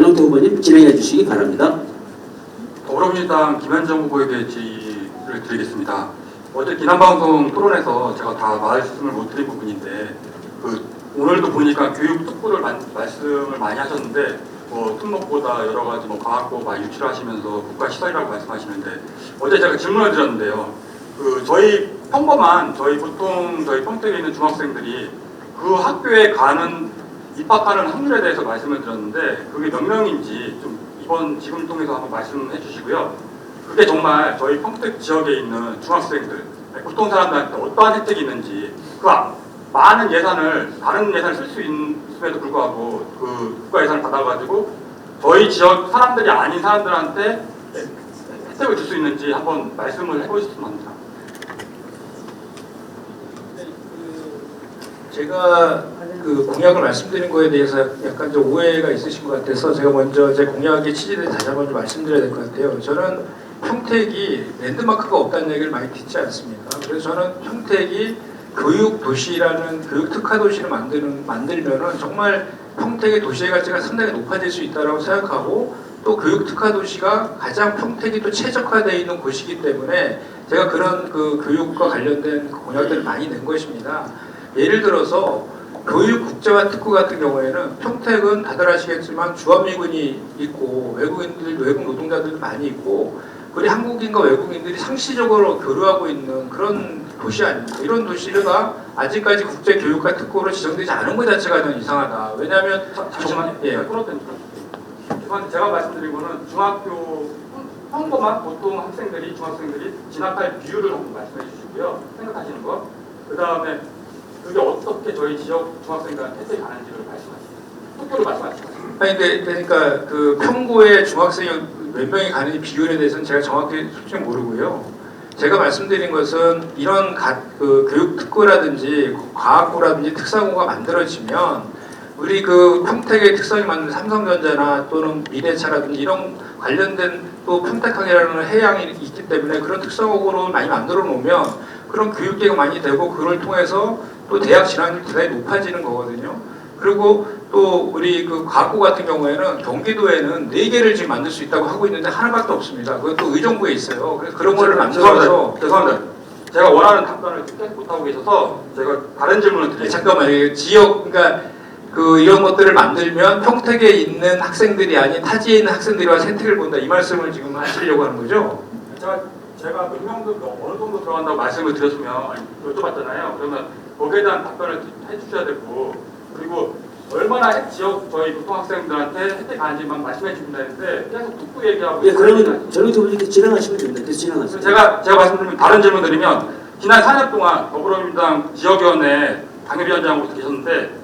정영태 후보님 진행해 주시기 바랍니다. 더불어민주당 김현정 후보에게 질의를 드리겠습니다. 어제 기남방송 토론에서 제가 다 말씀을 못 드린 부분인데 오늘도 보니까 교육 특구를 말씀을 많이 하셨는데 특목보다 여러 가지 과학고 유출하시면서 국가 시설이라고 말씀하시는데 어제 제가 질문을 드렸는데요. 저희 보통 저희 평택에 있는 중학생들이 그 학교에 입학하는 확률에 대해서 말씀을 드렸는데 그게 몇 명인지 좀 지금 통해서 한번 말씀해 주시고요. 그게 정말 저희 평택 지역에 있는 중학생들, 보통 사람들한테 어떠한 혜택이 있는지 많은 다른 예산을 쓸 수 있음에도 불구하고 국가 예산을 받아가지고 저희 지역 사람들이 아닌 사람들한테 혜택을 줄 수 있는지 한번 말씀을 해보셨으면 합니다. 제가 공약을 말씀드린 거에 대해서 약간 좀 오해가 있으신 것 같아서 제가 먼저 제 공약의 취지를 다시 한번 좀 말씀드려야 될 것 같아요. 저는 평택이 랜드마크가 없다는 얘기를 많이 듣지 않습니까? 그래서 저는 평택이 교육 도시라는 교육 특화 도시를 만들면은 정말 평택의 도시의 가치가 상당히 높아질 수 있다고 생각하고 또 교육 특화 도시가 가장 평택이 또 최적화되어 있는 곳이기 때문에 제가 그런 교육과 관련된 공약들을 많이 낸 것입니다. 예를 들어서 교육 국제화 특구 같은 경우에는 평택은 다들 아시겠지만 주한미군이 있고 외국 노동자들도 많이 있고 그리고 한국인과 외국인들이 상시적으로 교류하고 있는 그런 도시 아닙니까? 이런 도시가 아직까지 국제교육과 특구로 지정되지 않은 것 자체가 좀 이상하다. 왜냐하면 잠시만요. 제가 말씀드린 거는 중학교 평범한 보통 중학생들이 진학할 비율을 한번 말씀해 주시고요. 생각하시는 거. 그 다음에 그게 어떻게 저희 지역 중학생들한테 혜택이 가는지를 말씀하시죠. 속도를 말씀하시죠. 그러니까 평구의 중학생이 몇 명이 가는지 비율에 대해서는 제가 정확히 솔직히 모르고요. 제가 말씀드린 것은 이런 교육 특구라든지 과학고라든지 특사고가 만들어지면 우리 평택의 특성이 맞는 삼성전자나 또는 미래차라든지 이런 관련된 또 평택항이라는 해양이 있기 때문에 그런 특성고를 많이 만들어 놓으면 그런 교육계가 많이 되고 그걸 통해서 또 대학 진학률이 대단히 높아지는 거거든요. 그리고 또 우리 과학고 같은 경우에는 경기도에는 4개를 지금 만들 수 있다고 하고 있는데 하나밖에 없습니다. 그것도 의정부에 있어요. 그래서 그런 거를 만들어서 죄송합니다. 제가 원하는 답변을 깨끗 못하고 계셔서 제가 다른 질문을 드릴게요. 잠깐만요. 그러니까 이런 것들을 만들면 평택에 있는 학생들이 아닌 타지에 있는 학생들과 혜택을 본다 이 말씀을 지금 하시려고 하는 거죠? 제가 몇 명도 어느 정도 들어간다고 말씀을 드렸으면 여쭤봤잖아요. 그러면 거기에 대한 답변을 해주셔야 되고 그리고 얼마나 저희 보통 학생들한테 혜택 가는지만 말씀해 주신다 했는데 계속 듣고 얘기하고 그러면 정영태 후보님 진행하시면 됩니다. 계속 진행하세요. 제가 말씀드리면 다른 질문 드리면 지난 4년 동안 더불어민주당 지역위원회 당협위원장으로 계셨는데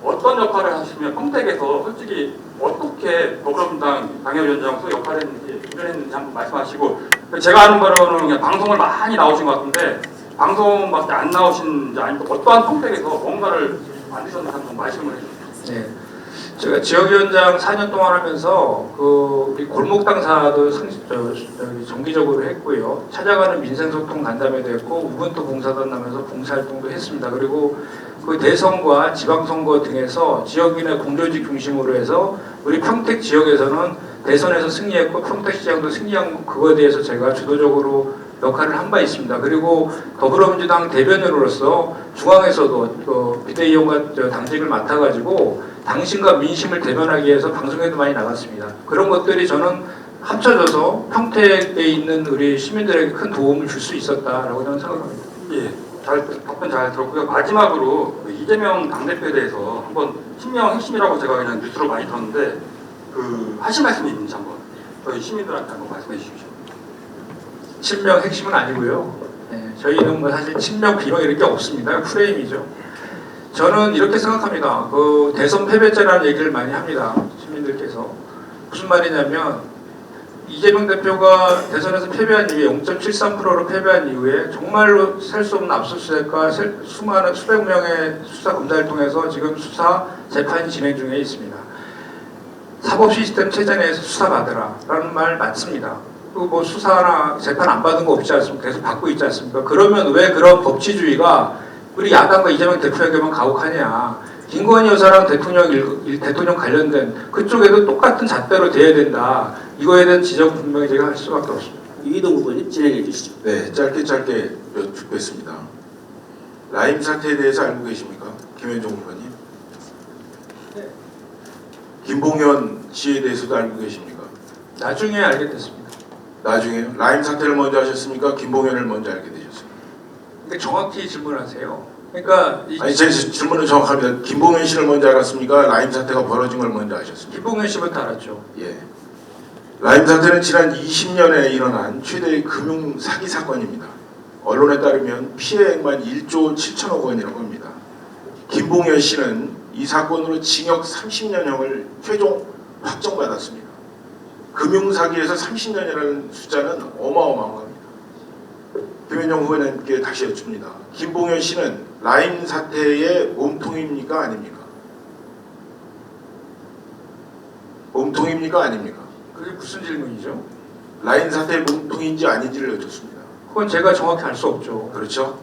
어떤 역할을 하시면 평택에서 솔직히 어떻게 더불어민주당 당협위원장으로서 역할을 했는지 일을 했는지 한번 말씀하시고 제가 아는 바로는 그냥 방송을 많이 나오신 것 같은데 방송밖에 안 나오신지 아니면 어떠한 평택에서 뭔가를 만드셨는지 한번 말씀을 해주세요. 네. 제가 지역위원장 4년 동안 하면서 우리 골목당사도 정기적으로 했고요. 찾아가는 민생소통 간담회도 했고 우분투 봉사단 하면서 봉사활동도 했습니다. 그리고 대선과 지방선거 등에서 지역인의 공조직 중심으로 해서 우리 평택 지역에서는 대선에서 승리했고 평택시장도 승리한 그거에 대해서 제가 주도적으로 역할을 한 바 있습니다. 그리고 더불어민주당 대변인으로서 중앙에서도 비대위원과 당직을 맡아가지고 당신과 민심을 대변하기 위해서 방송에도 많이 나갔습니다. 그런 것들이 저는 합쳐져서 평택에 있는 우리 시민들에게 큰 도움을 줄 수 있었다라고 저는 생각합니다. 예, 답변 잘 들었고요. 마지막으로 이재명 당대표에 대해서 한번 친명 핵심이라고 제가 그냥 뉴스로 많이 들었는데 하실 말씀이 있는지 한번 저희 시민들한테 한번 말씀해 주십시오. 친명 핵심은 아니고요. 네, 저희는 사실 친명 비명 이런 게 없습니다. 프레임이죠. 저는 이렇게 생각합니다. 대선 패배자라는 얘기를 많이 합니다. 시민들께서. 무슨 말이냐면 이재명 대표가 대선에서 패배한 이후에 0.73%로 패배한 이후에 정말로 셀 수 없는 압수수색과 수많은 수백 명의 수사 검사를 통해서 지금 수사 재판이 진행 중에 있습니다. 사법 시스템 체제 내에서 수사받으라 라는 말 맞습니다. 그리고 수사나 재판 안 받은 거 없지 않습니까? 계속 받고 있지 않습니까? 그러면 왜 그런 법치주의가 우리 야당과 이재명 대표에게만 가혹하냐? 김건희 여사랑 대통령 관련된 그쪽에도 똑같은 잣대로 돼야 된다. 이거에 대한 지적은 분명히 제가 할 수밖에 없습니다. 이동 후보님 진행해 주시죠. 네, 짧게 여쭙겠습니다. 라임 사태에 대해서 알고 계십니까? 김현종 의원님? 네. 김봉현 씨에 대해서도 알고 계십니까? 나중에 알게 됐습니다. 나중에요? 라임 사태를 먼저 하셨습니까? 김봉현을 먼저 알게 되셨습니까? 그러니까 정확히 질문하세요. 그러니까 아니, 제 질문은 정확합니다. 김봉현 씨를 먼저 알았습니까? 라임 사태가 벌어진 걸 먼저 아셨습니까? 김봉현 씨부터 알았죠. 예. 라임 사태는 지난 20년에 일어난 최대의 금융 사기 사건입니다. 언론에 따르면 피해액만 1조 7천억 원이라고 합니다. 김봉현 씨는 이 사건으로 징역 30년형을 최종 확정받았습니다. 금융 사기에서 30년이라는 숫자는 어마어마한 겁니다. 김현정 후보님께 다시 여쭙니다. 김봉현 씨는 라임 사태의 몸통입니까? 아닙니까? 몸통입니까? 아닙니까? 그게 무슨 질문이죠? 라임 사태의 몸통인지 아닌지를 여쭙습니다. 그건 제가 정확히 알 수 없죠. 그렇죠?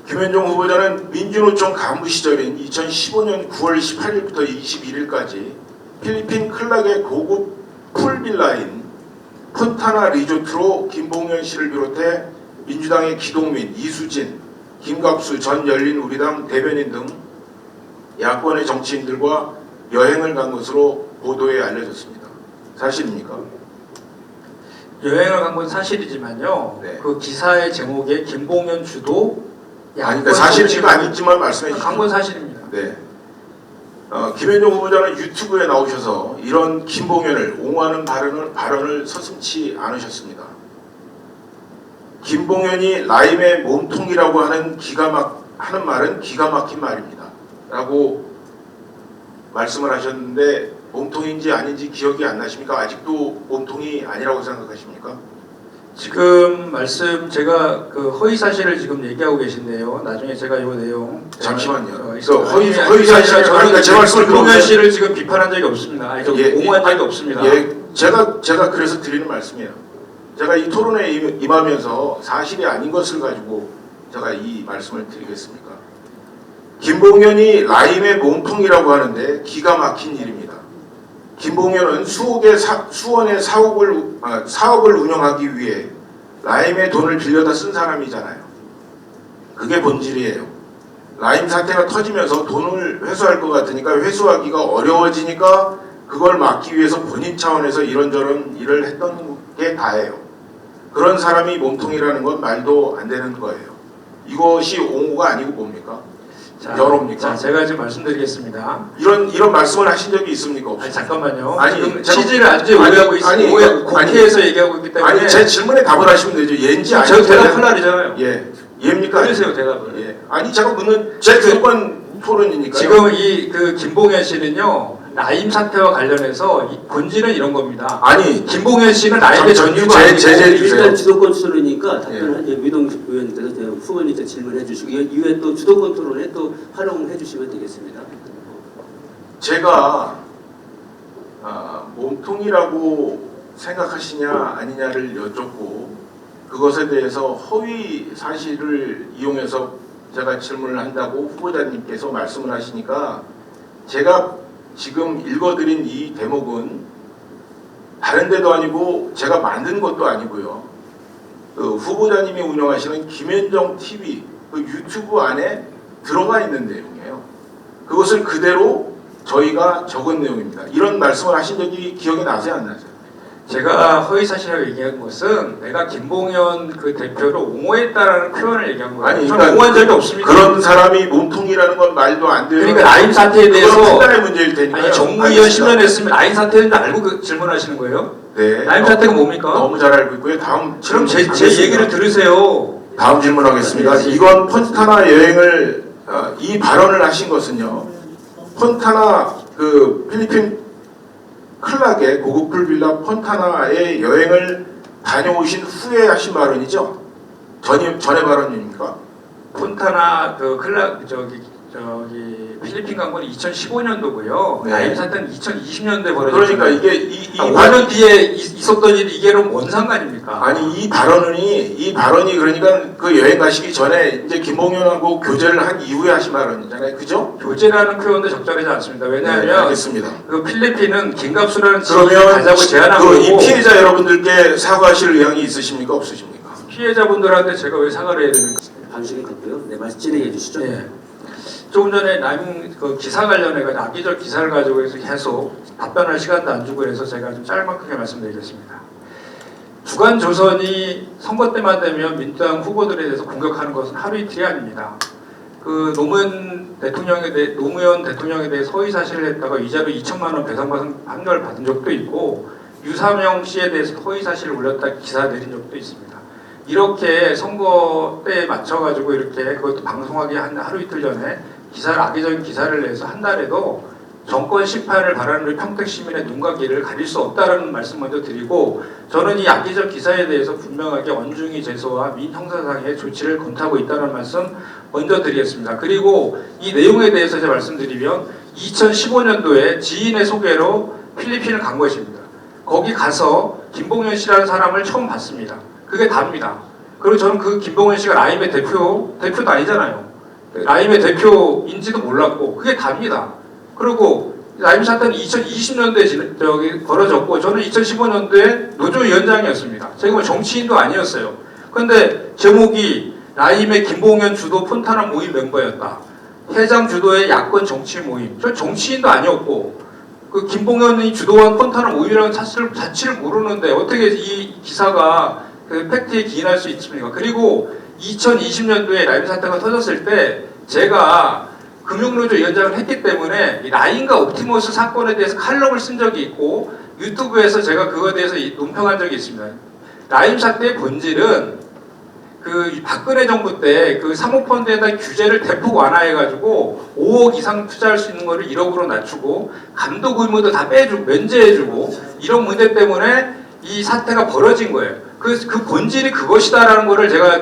김현종 후보자는 민주노총 간부 시절인 2015년 9월 18일부터 21일까지 필리핀 클락의 고급 풀빌라인 폰타나 리조트로 김봉현 씨를 비롯해 민주당의 기동민, 이수진, 김갑수 전 열린우리당 대변인 등 야권의 정치인들과 여행을 간 것으로 보도에 알려졌습니다. 사실입니까? 여행을 간 건 사실이지만요. 네. 그 기사의 제목에 김봉현 주도 아니, 그러니까 사실인지가 아니지만 말씀해 주시죠. 간 건 사실입니다. 네. 김현종 후보자는 유튜브에 나오셔서 이런 김봉현을 옹호하는 발언을 서슴지 않으셨습니다. 김봉현이 라임의 몸통이라고 하는 말은 기가 막힌 말입니다. 라고 말씀을 하셨는데 몸통인지 아닌지 기억이 안 나십니까? 아직도 몸통이 아니라고 생각하십니까? 지금 말씀 제가 그 허위 사실을 지금 얘기하고 계신데요. 나중에 제가 이 내용 잠시만요. 그래서 허위 사실을 저는 제 말씀을 김봉현 씨를 지금 비판한 적이 없습니다. 아니, 저 옹호한 적이 없습니다. 예, 제가 그래서 드리는 말씀이에요. 제가 이 토론에 임하면서 사실이 아닌 것을 가지고 제가 이 말씀을 드리겠습니까? 김봉현이 라임의 몸통이라고 하는데 기가 막힌 일입니다. 김봉현은 수원의 사업을 운영하기 위해 라임의 돈을 빌려다 쓴 사람이잖아요. 그게 본질이에요. 라임 사태가 터지면서 돈을 회수할 것 같으니까 회수하기가 어려워지니까 그걸 막기 위해서 본인 차원에서 이런저런 일을 했던 게 다예요. 그런 사람이 몸통이라는 건 말도 안 되는 거예요. 이것이 옹호가 아니고 뭡니까? 여론입니까? 자, 제가 지금 말씀드리겠습니다. 이런 말씀을 하신 적이 있습니까? 아니, 잠깐만요. 아니, 지금 제가- 취지를 아주 오해하고 있습니다. 국회에서 얘기하고 있기 때문에. 아니, 제 질문에 답을 하시면 되죠. 예인지 아닌지. 저 대답할 날이잖아요. 예. 예입니까? 그러세요 대답을. 예. 아니, 제가 묻는 제 주권 토론이니까요. 지금 이 그 김봉현 씨는요 라임 사태와 관련해서 이 본질은 이런 겁니다. 아니, 김봉현 씨는 라임의 전유가 제- 아니고 제- 주세요. 일단 주도권 토론이니까 답변을 위동 의원님께서 후보님께 질문해 주시고 이후에 또 주도권 토론에 또 활용해 주시면 되겠습니다. 제가 몸통이라고 생각하시냐 아니냐를 여쭙고 그것에 대해서 허위 사실을 이용해서 제가 질문을 한다고 후보자님께서 말씀을 하시니까 제가 지금 읽어드린 이 대목은 다른 데도 아니고 제가 만든 것도 아니고요. 그 후보자님이 운영하시는 김현정 TV 그 유튜브 안에 들어가 있는 내용이에요. 그것을 그대로 저희가 적은 내용입니다. 이런 말씀을 하신 적이 기억이 나세요, 안 나세요? 제가 허위 사실이라고 얘기한 것은 내가 김봉현 그 대표를 옹호했다라는 표현을 얘기한 거예요. 아니, 저는 그러니까 옹호한 적이 없습니다. 그런 사람이 몸통이라는 건 말도 안 돼요. 그러니까 라임 사태에 대해서 그건 판단의 문제일 테니까. 아니 정무위원 10년 했으면 라임 사태인 줄 알고 그 질문하시는 거예요? 네. 라임 사태가 뭡니까? 너무 잘 알고 있고요. 다음 그럼 제 하겠습니다. 얘기를 들으세요. 다음 질문하겠습니다. 네. 이건 폰타나 여행을 이 발언을 하신 것은요. 폰타나 그 필리핀 클락의 고급 풀빌라 폰타나의 여행을 다녀오신 후에 하신 발언이죠? 전에 발언입니까? 폰타나 그 클락 저기 저기 필리핀 간 건 2015년도고요. 네. 라임 사태는 2020년도에 벌어졌어요. 그러니까 이게 이 5년 뒤에 있었던 일이 이게 그럼 뭔 상관입니까? 아니 이 발언이 그러니까 그 여행 가시기 전에 이제 김봉현하고 교제를 한 이후에 하신 발언이잖아요, 그죠? 교제라는 표현도 적절하지 않습니다. 네, 왜냐하면 알겠습니다. 그 필리핀은 김갑수라는 지인이 그러면 가자고 제안한 그 거고 이 피해자 여러분들께 사과하실 의향이 있으십니까, 없으십니까? 피해자분들한테 제가 왜 사과를 해야 됩니까? 방식이 같고요. 네, 말씀 진행해 주시죠. 네. 조금 전에 그 기사 관련해 가지고 악의적 기사를 가지고 해서 계속 답변할 시간도 안 주고 그래서 제가 좀 짤막하게 말씀드리겠습니다. 주간 조선이 선거 때만 되면 민주당 후보들에 대해서 공격하는 것은 하루 이틀이 아닙니다. 그 노무현 대통령에 대해 허위 사실을 했다가 위자료 2천만 원 배상 판결을 받은 적도 있고 유사명 씨에 대해서 허위 사실을 올렸다 기사 내린 적도 있습니다. 이렇게 선거 때에 맞춰가지고 이렇게 그것도 방송하기 한 하루 이틀 전에 악의적인 기사를 내서 한 달에도 정권 심판을 바라는 우리 평택 시민의 눈과 귀를 가릴 수 없다라는 말씀 먼저 드리고 저는 이 악의적 기사에 대해서 분명하게 언중이 제소와 민형사상의 조치를 검토하고 있다는 말씀 먼저 드리겠습니다. 그리고 이 내용에 대해서 제가 말씀드리면 2015년도에 지인의 소개로 필리핀을 간 것입니다. 거기 가서 김봉현 씨라는 사람을 처음 봤습니다. 그게 답니다. 그리고 저는 그 김봉현 씨가 라임의 대표도 아니잖아요. 라임의 대표인지도 몰랐고 그게 답니다. 그리고 라임 사태는 2020년도에 벌어졌고 저는 2015년도에 노조위원장이었습니다. 제가 뭐 정치인도 아니었어요. 그런데 제목이 라임의 김봉현 주도 폰타나 모임 멤버였다. 회장 주도의 야권 정치 모임. 저 정치인도 아니었고 그 김봉현이 주도한 폰타나 모임이라는 자체를 모르는데 어떻게 이 기사가 그 팩트에 기인할 수 있습니까? 그리고 2020년도에 라임 사태가 터졌을 때 제가 금융노조 위원장을 했기 때문에 이 라임과 옵티머스 사건에 대해서 칼럼을 쓴 적이 있고 유튜브에서 제가 그거에 대해서 논평한 적이 있습니다. 라임 사태의 본질은 그 박근혜 정부 때 그 사모펀드에다 규제를 대폭 완화해가지고 5억 이상 투자할 수 있는 거를 1억으로 낮추고 감독 의무도 다 빼주고 면제해주고 이런 문제 때문에 이 사태가 벌어진 거예요. 그 본질이 그것이다라는 거를 제가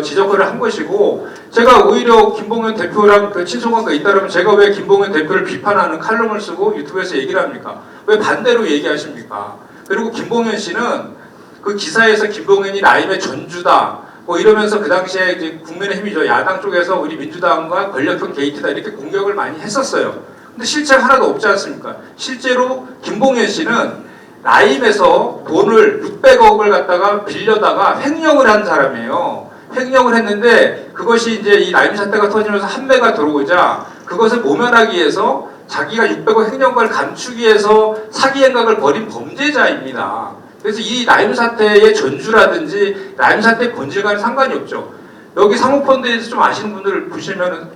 지적을 한 것이고 제가 오히려 김봉현 대표랑 그 친소관계가 있다면 제가 왜 김봉현 대표를 비판하는 칼럼을 쓰고 유튜브에서 얘기를 합니까? 왜 반대로 얘기하십니까? 그리고 김봉현 씨는 그 기사에서 김봉현이 라임의 전주다 뭐 이러면서 그 당시에 이제 국민의힘이죠 야당 쪽에서 우리 민주당과 권력형 게이트다 이렇게 공격을 많이 했었어요. 근데 실체가 하나도 없지 않습니까? 실제로 김봉현 씨는 라임에서 돈을 600억을 갖다가 빌려다가 횡령을 한 사람이에요. 횡령을 했는데 그것이 이제 이 라임 사태가 터지면서 한배가 들어오자 그것을 모면하기 위해서 자기가 600억 횡령과를 감추기 위해서 사기 행각을 벌인 범죄자입니다. 그래서 이 라임 사태의 전주라든지 라임 사태의 본질과는 상관이 없죠. 여기 사모펀드에서 좀 아시는 분들 보시면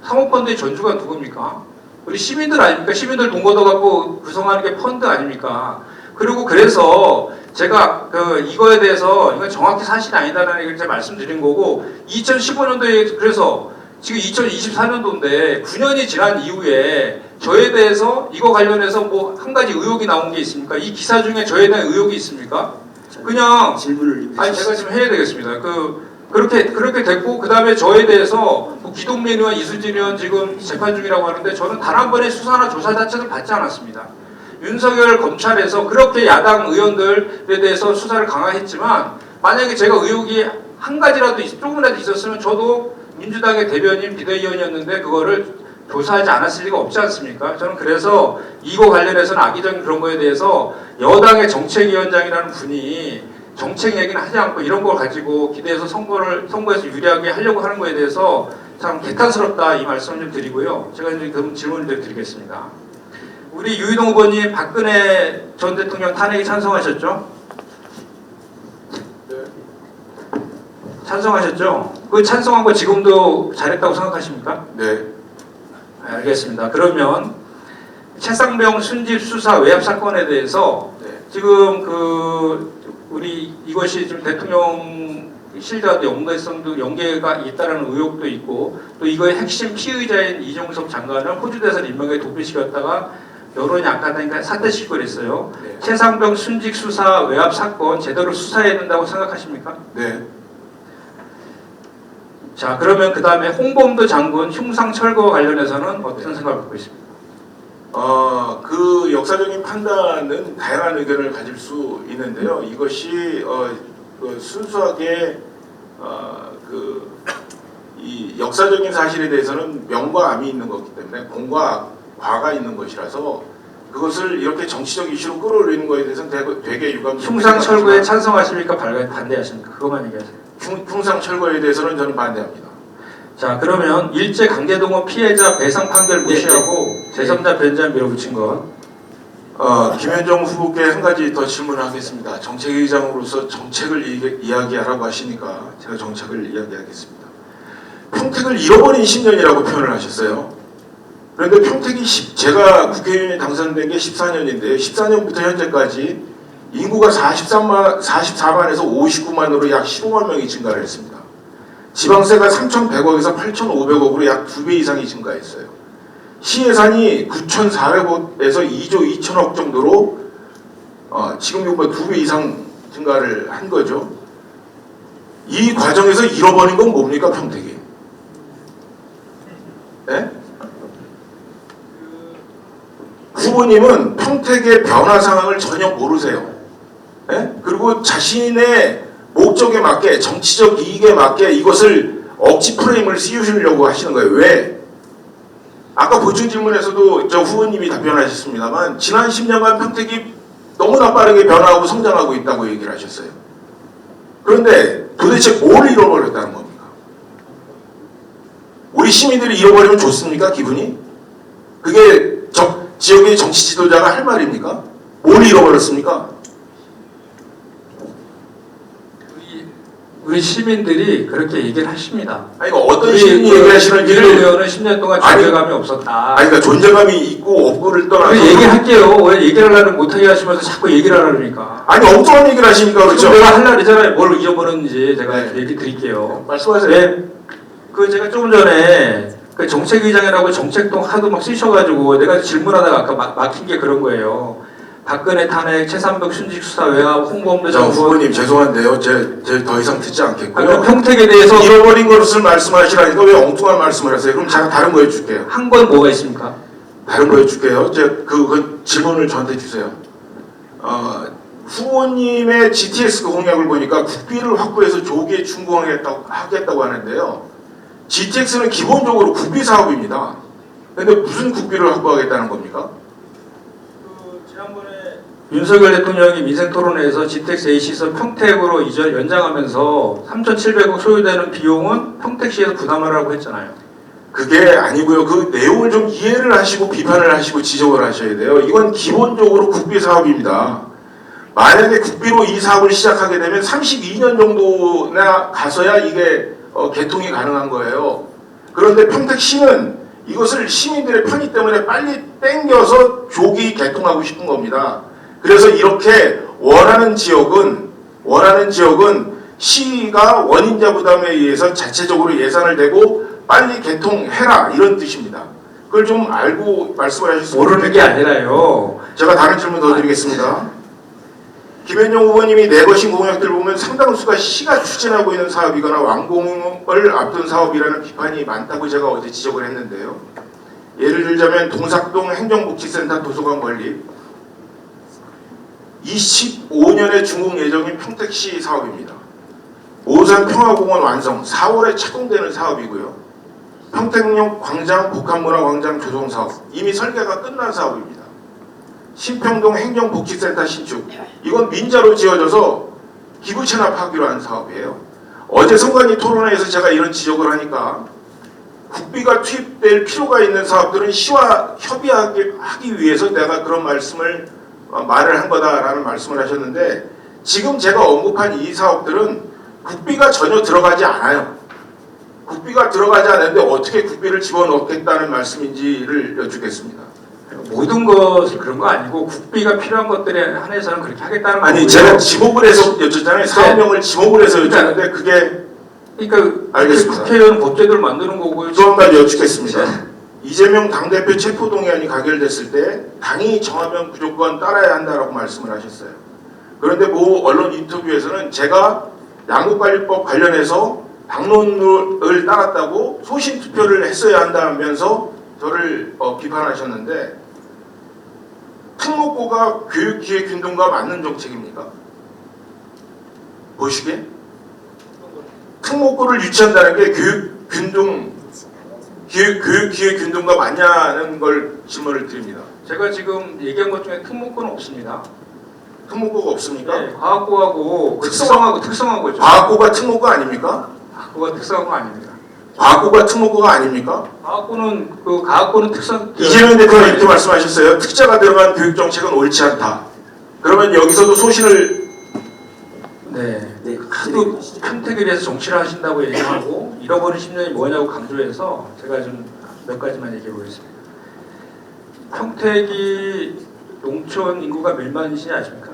사모펀드의 전주가 누굽니까? 우리 시민들 아닙니까? 시민들 돈 걷어갖고 구성하는 게 펀드 아닙니까? 그리고 그래서 제가 이거에 대해서 이건 정확히 사실이 아니다라는 얘기를 제가 말씀드린 거고 2015년도에 그래서 지금 2024년도인데 9년이 지난 이후에 저에 대해서 이거 관련해서 뭐 한 가지 의혹이 나온 게 있습니까? 이 기사 중에 저에 대한 의혹이 있습니까? 그냥 질문을 아니 제가 지금 해야 되겠습니다. 그렇게 됐고 그 다음에 저에 대해서 뭐 기동민 의원, 이수진 의원 지금 재판 중이라고 하는데 저는 단 한 번의 수사나 조사 자체를 받지 않았습니다. 윤석열 검찰에서 그렇게 야당 의원들에 대해서 수사를 강화했지만 만약에 제가 의혹이 한 가지라도 조금이라도 있었으면 저도 민주당의 대변인 비대위원이었는데 그거를 조사하지 않았을 리가 없지 않습니까? 저는 그래서 이거 관련해서는 악의적인 그런 거에 대해서 여당의 정책위원장이라는 분이 정책 얘기는 하지 않고 이런 걸 가지고 기대해서 선거에서 유리하게 하려고 하는 거에 대해서 참 개탄스럽다 이 말씀을 좀 드리고요. 제가 이제 그럼 질문을 드리겠습니다. 우리 유희동 후보님 박근혜 전 대통령 탄핵에 찬성하셨죠? 네. 찬성하셨죠? 그 찬성한 거 지금도 잘했다고 생각하십니까? 네. 알겠습니다. 그러면 최상병 순집 수사 외압 사건에 대해서 네. 지금 우리 이것이 지금 대통령실과도 연계가 있다는 의혹도 있고 또 이거의 핵심 피의자인 이종석 장관을 호주 대사를 임명에 도피시켰다가 여론이 악화되니까 사퇴시키고 그랬어요. 네. 최상병 순직 수사 외압 사건 제대로 수사해야 된다고 생각하십니까? 네. 자, 그러면 그 다음에 홍범도 장군 흉상 철거와 관련해서는 어떤 생각을 갖고 있습니까? 그 역사적인 판단은 다양한 의견을 가질 수 있는데요. 이것이 그 순수하게 이 역사적인 사실에 대해서는 명과 암이 있는 거기 때문에 공과 과가 있는 것이라서 그것을 이렇게 정치적 이슈로 끌어올리는 것에 대해서는 되게 유감. 흉상 철거에 찬성하십니까? 반대하십니까? 그것만 얘기하세요. 흉상 철거에 대해서는 저는 반대합니다. 자, 그러면 일제 강제동원 피해자 배상 판결 무시하고 제3자 변제안 밀어붙인 것. 김현정 후보께 한 가지 더 질문하겠습니다. 정책의장으로서 정책을 이야기하라고 하시니까 제가 정책을 이야기하겠습니다. 평택을 잃어버린 10년이라고 표현을 하셨어요. 그런데 평택이 제가 국회의원이 당선된 게 14년인데요. 14년부터 현재까지 인구가 44만에서 59만으로 약 15만 명이 증가를 했습니다. 지방세가 3,100억에서 8,500억으로 약 2배 이상이 증가했어요. 시예산이 9,400억에서 2조 2천억 정도로 지금 이거 2배 이상 증가를 한 거죠. 이 과정에서 잃어버린 건 뭡니까, 평택이? 네? 후보님은 평택의 변화 상황을 전혀 모르세요. 네? 그리고 자신의 목적에 맞게, 정치적 이익에 맞게 이것을 억지 프레임을 씌우시려고 하시는 거예요. 왜? 아까 보충 질문에서도 저 후보님이 답변하셨습니다만 지난 10년간 평택이 너무나 빠르게 변화하고 성장하고 있다고 얘기를 하셨어요. 그런데 도대체 뭘 잃어버렸다는 겁니까? 우리 시민들이 잃어버리면 좋습니까? 기분이? 그게 지역의 정치 지도자가 할 말입니까? 뭘 잃어버렸습니까? 우리 시민들이 그렇게 얘기를 하십니다. 아니, 어떤 시민이 얘기하시는지를. 의원은 10년 동안 존재감이 없었다. 아니, 그러니까 존재감이 있고 없고를 떠나서. 얘기할게요. 왜 얘기를 하려면 못하게 하시면서 자꾸 얘기를 하려니까. 아니, 엉뚱한 얘기를 하시니까 그렇죠. 내가 할 날이잖아요. 뭘 잊어버렸는지 제가 네. 얘기 드릴게요. 말씀하세요. 네. 그 제가 조금 전에 그 정책의장이라고 정책동 하도 막 쓰셔가지고 내가 질문하다가 아까 막힌 게 그런 거예요. 박근혜 탄핵, 최삼백 순직 수사 외압, 홍범도 장군. 후보님 죄송한데요. 제 더 이상 듣지 않겠고요. 평택에 대해서 잃어버린 것을 말씀하시라니까 왜 엉뚱한 말씀을 하세요? 그럼 제가 다른 거 해줄게요. 한 건 뭐가 있습니까? 다른 거 해줄게요. 그 질문을 저한테 주세요. 후보님의 GTX 공약을 보니까 국비를 확보해서 조기에 준공하겠다고 하는데요. GTX는 기본적으로 국비 사업입니다. 그런데 무슨 국비를 확보하겠다는 겁니까? 지난번에 윤석열 대통령이 민생토론회에서 GTX A시설 평택으로 연장하면서 3,700억 소요되는 비용은 평택시에서 부담하라고 했잖아요. 그게 아니고요. 그 내용을 좀 이해를 하시고 비판을 하시고 지적을 하셔야 돼요. 이건 기본적으로 국비 사업입니다. 만약에 국비로 이 사업을 시작하게 되면 32년 정도나 가서야 이게 개통이 가능한 거예요. 그런데 평택시는 이것을 시민들의 편의 때문에 빨리 땡겨서 조기 개통하고 싶은 겁니다. 그래서 이렇게 원하는 지역은 시가 원인자 부담에 의해서 자체적으로 예산을 대고 빨리 개통해라 이런 뜻입니다. 그걸 좀 알고 말씀을 하셨으면 모르는 게 아니라요. 제가 다른 질문 더 드리겠습니다. 김현정 후보님이 내거신 공약들 보면 상당수가 시가 추진하고 있는 사업이거나 완공을 앞둔 사업이라는 비판이 많다고 제가 어제 지적을 했는데요. 예를 들자면 동삭동 행정복지센터 도서관 건립 25년에 준공 예정인 평택시 사업입니다. 오산 평화공원 완성 4월에 착공되는 사업이고요. 평택역 광장 복합문화광장 조성 사업 이미 설계가 끝난 사업입니다. 신평동 행정복지센터 신축 이건 민자로 지어져서 기부 체납하기로 한 사업이에요. 어제 선관위 토론회에서 제가 이런 지적을 하니까 국비가 투입될 필요가 있는 사업들은 시와 협의하기 위해서 내가 그런 말을 한 거다라는 말씀을 하셨는데 지금 제가 언급한 이 사업들은 국비가 전혀 들어가지 않아요. 국비가 들어가지 않는데 어떻게 국비를 집어넣겠다는 말씀인지를 여쭙겠습니다. 모든 것이 그런 거 아니고 국비가 필요한 것들에 한해서는 그렇게 하겠다는 거고요. 아니 제가 지목을 해서 여쭙잖아요. 사업명을 지목을 해서 여쭙는데 그게 그러니까 알겠습니다. 국회의원 법제도를 만드는 거고요. 또 한 가지 여쭙겠습니다. 이재명 당대표 체포동의안이 가결됐을 때 당이 정하면 무조건 따라야 한다라고 말씀을 하셨어요. 그런데 모 언론 인터뷰에서는 제가 양국관리법 관련해서 당론을 따랐다고 소신 투표를 했어야 한다면서 저를 비판하셨는데 특목고가 교육기회균등과 맞는 정책입니까? 보시기에 특목고를 유치한다는 게 교육기회균등과 맞냐는 걸 질문을 드립니다. 제가 지금 얘기한 것 중에 특목고는 없습니다. 특목고가 없습니까? 네, 과학고하고 특성화고죠. 과학고가 특목고 아닙니까? 과학고가 특성화가 아닙니다. 과학고가 특목고가 아닙니까? 과학고는 특성. 이재명 대표가 이렇게 말씀하셨어요. 특자가 들어간 교육 정책은 옳지 않다. 그러면 여기서도 소신을 네. 네, 하도 평택에 대해서 정치를 하신다고 얘기하고 잃어버린 10년이 뭐냐고 강조해서 제가 좀 몇 가지만 얘기해 보겠습니다. 평택이 농촌 인구가 몇 만이신지 아십니까?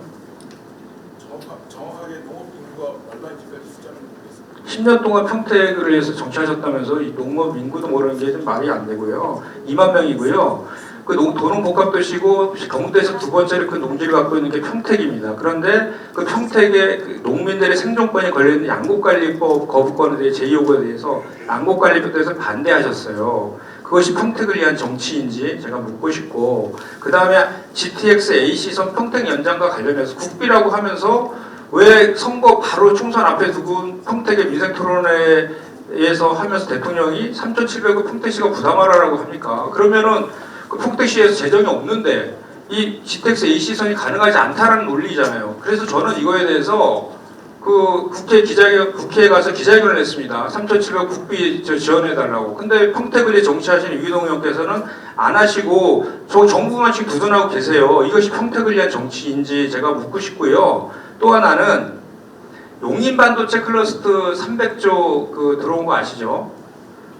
정확하게 농업 인구가 얼마인지까지 숫자는 모르겠습니다. 10년 동안 평택을 위해서 정치하셨다면서 이 농업 인구도 모르는 게 좀 말이 안 되고요. 2만 명이고요. 그 도농 복합도시고 경북도에서 두 번째로 큰 농지를 갖고 있는 게 평택입니다. 그런데 그 평택의 그 농민들의 생존권이 걸려있는 양곡관리법 거부권에 대해 제2요구에 대해서 양곡관리법에 대해서 반대하셨어요. 그것이 평택을 위한 정치인지 제가 묻고 싶고, 그 다음에 GTX A시선 평택 연장과 관련해서 국비라고 하면서 왜 선거 바로 총선 앞에 두고 평택의 민생토론회에서 하면서 대통령이 3,700억 평택시가 부담하라고 합니까? 그러면은 그 평택시에서 재정이 없는데 이 GTX A시선이 가능하지 않다라는 논리잖아요. 그래서 저는 이거에 대해서 그 국회에 가서 기자회견을 했습니다. 3,700억 국비 지원해달라고. 근데 평택을 위해 정치하시는 유희동 의원께서는 안 하시고 저 정부만 지금 두둔하고 계세요. 이것이 평택을 위한 정치인지 제가 묻고 싶고요. 또 하나는 용인반도체 클러스터 300조 그 들어온 거 아시죠?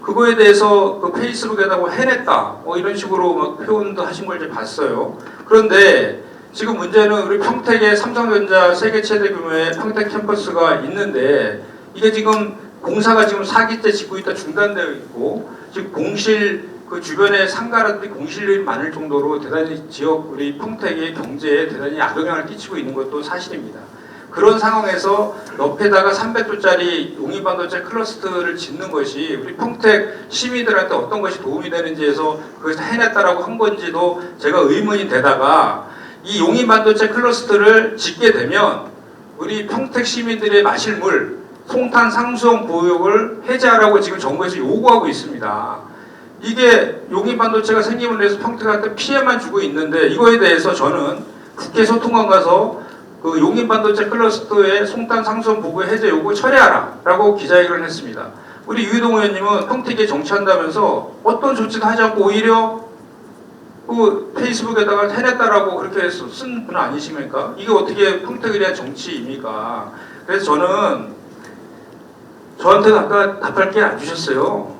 그거에 대해서 그 페이스북에다가 해냈다. 이런 식으로 막 표현도 하신 걸 이제 봤어요. 그런데 지금 문제는 우리 평택에 삼성전자 세계 최대 규모의 평택 캠퍼스가 있는데 이게 지금 공사가 지금 4기째 짓고 있다 중단되어 있고 지금 공실 그 주변에 상가라든지 공실이 많을 정도로 대단히 지역 우리 평택의 경제에 대단히 악영향을 끼치고 있는 것도 사실입니다. 그런 상황에서 옆에다가 300조짜리 용인반도체 클러스터를 짓는 것이 우리 평택 시민들한테 어떤 것이 도움이 되는지에서 그것을 해냈다라고 한 건지도 제가 의문이 되다가 이 용인반도체 클러스터를 짓게 되면 우리 평택 시민들의 마실 물 송탄 상수원 보육을 해제하라고 지금 정부에서 요구하고 있습니다. 이게 용인반도체가 생김을 해서 평택한테 피해만 주고 있는데 이거에 대해서 저는 국회 소통관 가서 그 용인반도체 클러스터의 송탄 상수원 보고 해제 요구 철회하라 라고 기자회견을 했습니다. 우리 유희동 의원님은 평택에 정치한다면서 어떤 조치도 하지 않고 오히려 그 페이스북에다가 해냈다라고 그렇게 쓴 분은 아니십니까? 이게 어떻게 평택에 대한 정치입니까? 그래서 저는 저한테는 아까 답할 게 안 주셨어요.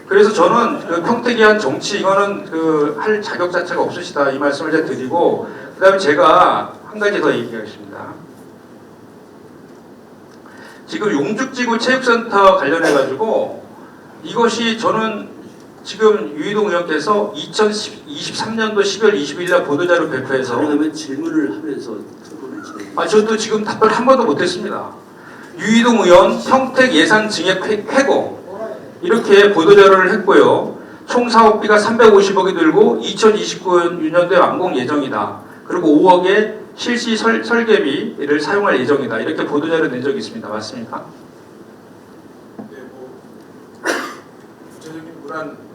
그래서 저는 그 평택에 대한 정치 이거는 그 할 자격 자체가 없으시다 이 말씀을 제가 드리고 그 다음에 제가 한 가지 더 얘기하겠습니다. 지금 용죽지구 체육센터 관련해가지고 이것이 저는 지금 유희동 의원께서 2023년도 10월 20일 날 보도자료 배포해서 가능하면 질문을 하면서 토론을 진행. 저도 지금 답변 한 번도 못했습니다. 유희동 의원 평택 예산 증액 회고 이렇게 보도자료를 했고요. 총 사업비가 350억이 들고 2029년도에 완공 예정이다. 그리고 5억의 실시 설계비를 사용할 예정이다. 이렇게 보도자료 낸 적이 있습니다. 맞습니까? 네, 구체적인 문안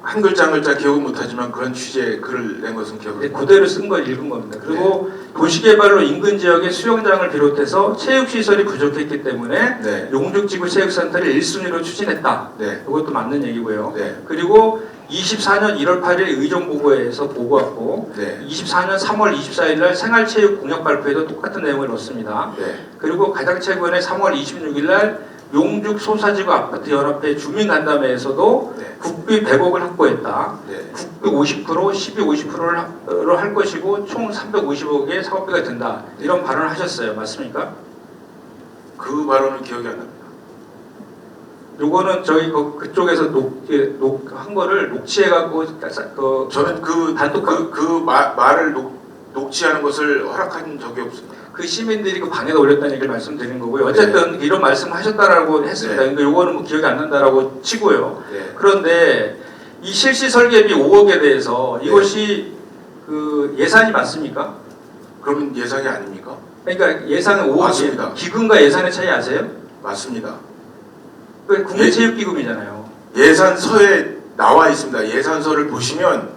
한 글자 한 글자 기억은 못하지만 그런 취지의 글을 낸 것은 기억을. 네, 그대로 쓴 걸 읽은 겁니다. 그리고 도시개발로 인근 지역의 수영장을 비롯해서 체육시설이 부족했기 때문에 네. 용죽지구 체육센터를 1순위로 추진했다. 네. 이것도 맞는 얘기고요. 네. 그리고 24년 1월 8일 의정보고에서 보고했고 네. 24년 3월 24일 날 생활체육 공약 발표에도 똑같은 내용을 넣습니다. 네. 그리고 가장 최근에 3월 26일 날 용죽 소사지구 아파트 연합회 주민간담회에서도 네. 국비 100억을 확보했다. 네. 국비 50%, 시비 50%로 할 것이고 총 350억의 사업비가 든다. 이런 발언을 하셨어요. 맞습니까? 그 발언은 기억이 안 납니다. 요거는 저희 그쪽에서 한 거를 녹취해갖고 저는 그 단독 말을 녹취하는 것을 허락한 적이 없습니다. 그 시민들이 그 방에다 올렸다는 얘기를 말씀드리는 거고요. 어쨌든 이런 말씀하셨다라고 했습니다. 네. 그러니까 요거는 뭐 기억이 안 난다라고 치고요. 네. 그런데 이 실시 설계비 5억에 대해서 네. 이것이 그 예산이 맞습니까? 그러면 예상이 아닙니까? 그러니까 예산은 5억이에요. 맞습니다. 기금과 예산의 차이 아세요? 맞습니다. 그 국민체육기금이잖아요. 예산서에 나와 있습니다. 예산서를 보시면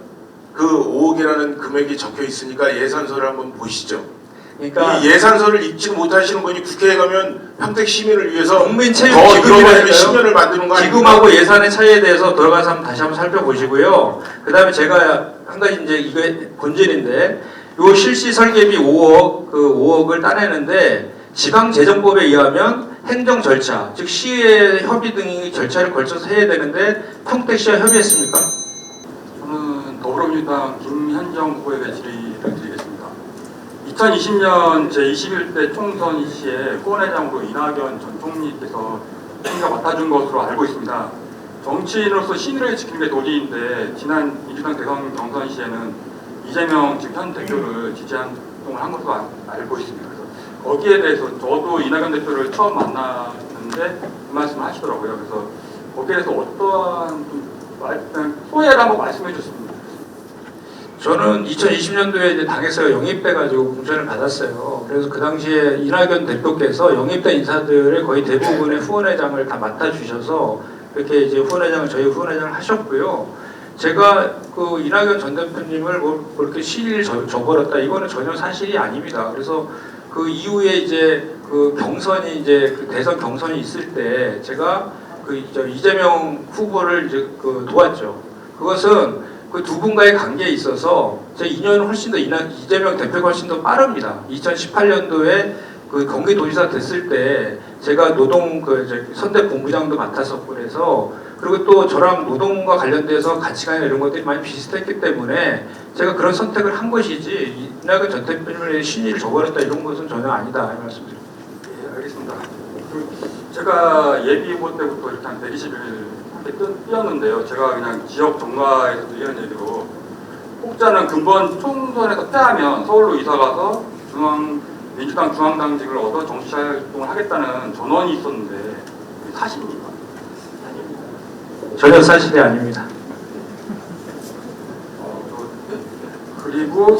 그 5억이라는 금액이 적혀 있으니까 예산서를 한번 보시죠. 그러니까 이 예산서를 읽지 못하시는 분이 국회에 가면 평택 시민을 위해서 더 국민체육기금이라니까요. 10년을 만드는 거 아닙니까? 기금하고 예산의 차이에 대해서 들어가서 한번 다시 한번 살펴보시고요. 그 다음에 제가 한 가지 이제 이게 본질인데 요 실시 설계비 5억 그 5억을 따내는데 지방재정법에 의하면 행정 절차 즉 시의 협의 등의 절차를 걸쳐서 해야 되는데 평택시와 협의했습니까? 저는 더불어민주당 김현정 후보에게 질의를 드리겠습니다. 2020년 제21대 총선 시에 후원회장으로 이낙연 전 총리께서 총리가 맡아준 것으로 알고 있습니다. 정치인으로서 신의를 지키는 게 도리인데 지난 민주당 대선 경선 시에는 이재명 지금 현 대표를 지지한 활동을 한 것으로 알고 있습니다. 그래서 거기에 대해서 저도 이낙연 대표를 처음 만났는데 그 말씀을 하시더라고요. 그래서 거기에 대해서 어떠한 좀 소회를 한번 말씀해 주셨습니다. 저는 2020년도에 이제 당에서 영입돼가지고 공천을 받았어요. 그래서 그 당시에 이낙연 대표께서 영입된 인사들의 거의 대부분의 후원회장을 다 맡아주셔서 이렇게 이제 저희 후원회장을 하셨고요. 제가 그 이낙연 전 대표님을 뭐 그렇게 시일 저버렸다 이거는 전혀 사실이 아닙니다. 그래서 그 이후에 이제 그 경선이 이제 그 대선 경선이 있을 때 제가 그 이재명 후보를 이제 그 도왔죠. 그것은 그 두 분과의 관계에 있어서 제 인연은 훨씬 더 이재명 대표가 훨씬 더 빠릅니다. 2018년도에 그 경기도지사 됐을 때 제가 노동 그 선대 본부장도 맡았었고 그래서 그리고 또 저랑 노동과 관련돼서 가치관이나 이런 것들이 많이 비슷했기 때문에 제가 그런 선택을 한 것이지 이낙연 전 대표님의 신의를 저버렸다 이런 것은 전혀 아니다 이 말씀드립니다. 예, 알겠습니다. 제가 예비 후보 때부터 이렇게 한 120일 함께 뛰었는데요. 제가 그냥 지역 정가에서도 이런 얘기로 혹자는 근본 총선에서 패하면 서울로 이사가서 민주당 중앙당직을 얻어 정치활동을 하겠다는 전원이 있었는데 사실입니까? 전혀 사실이 아닙니다. 그리고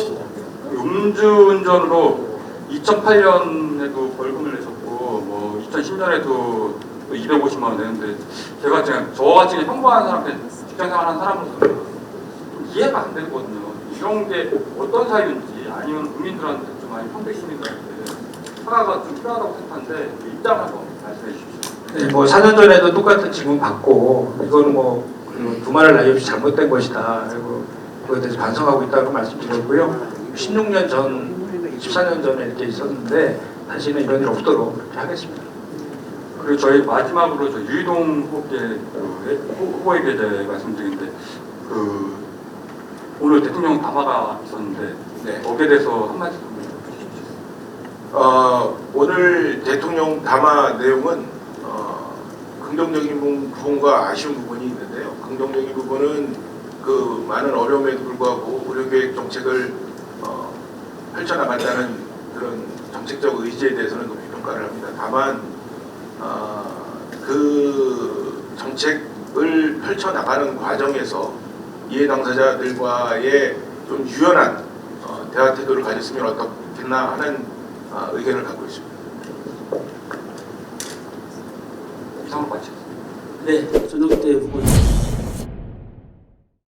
음주운전으로 2008년에도 벌금을 내셨고 뭐 2010년에도 250만 원 내는데 제가 그냥 저같이 평범한 사람한테 직장생활하는 사람으로서는 좀 이해가 안 되거든요. 이런 게 어떤 사유인지 아니면 국민들한테 좀 많이 평택 시민들한테 사과가 좀 필요하다고 생각하는데 그 입장을 한번 말씀해 주십시오. 네, 뭐 4년 전에도 똑같은 질문 받고 이거는 뭐 두말할 나위 없이 잘못된 것이다. 그리고 그거에 대해서 반성하고 있다고 말씀드렸고요. 16년 전, 14년 전에 이렇게 있었는데 다시는 이런 일 없도록 그렇게 하겠습니다. 그리고 저희 마지막으로 저 유이동 후보에게 대해 말씀드리는데 그 오늘 대통령 담화가 있었는데 네. 거기에 대해서 한 말씀 해주십시오. 오늘 대통령 담화 내용은 긍정적인 부분과 아쉬운 부분이 있는데요. 긍정적인 부분은 그 많은 어려움에도 불구하고 의료계획 정책을 펼쳐나간다는 그런 정책적 의지에 대해서는 높이 평가를 합니다. 다만 그 정책을 펼쳐나가는 과정에서 이해 당사자들과의 좀 유연한 대화 태도를 가졌으면 어떻겠나 하는 의견을 갖고 있습니다. 이상으로 마치겠습니다. 네, 전용태 후보님.